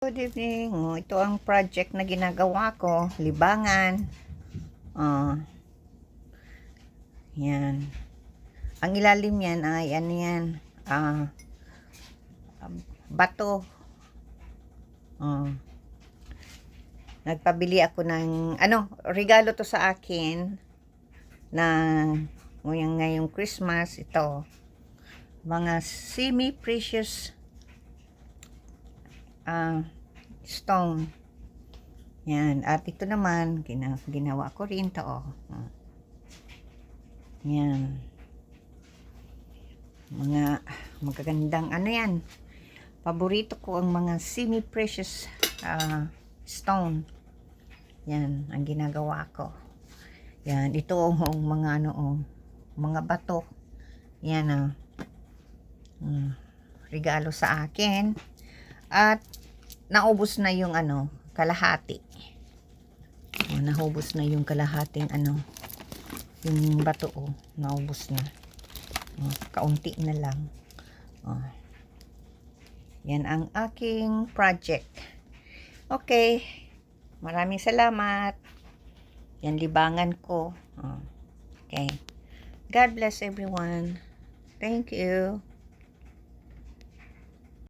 Good evening. Ito ang project na ginagawa ko, libangan. Yan. Ang ilalim yan ay ano yan, bato. Nagpabili ako ng regalo to sa akin na ngayong Christmas. Ito mga semi-precious stone. Yan. At ito naman, ginawa ko rin to. Yan. Mga magagandang yan. Paborito ko ang mga semi-precious stone. Yan. Ang ginagawa ko. Yan. Ito ang mga mga bato. Yan. Regalo sa akin. At naubos na yung kalahati. Nahubos na yung kalahating yung bato naubos na. Kaunti na lang. Yan ang aking project. Okay. Maraming salamat. Yan libangan ko. Okay. God bless everyone. Thank you.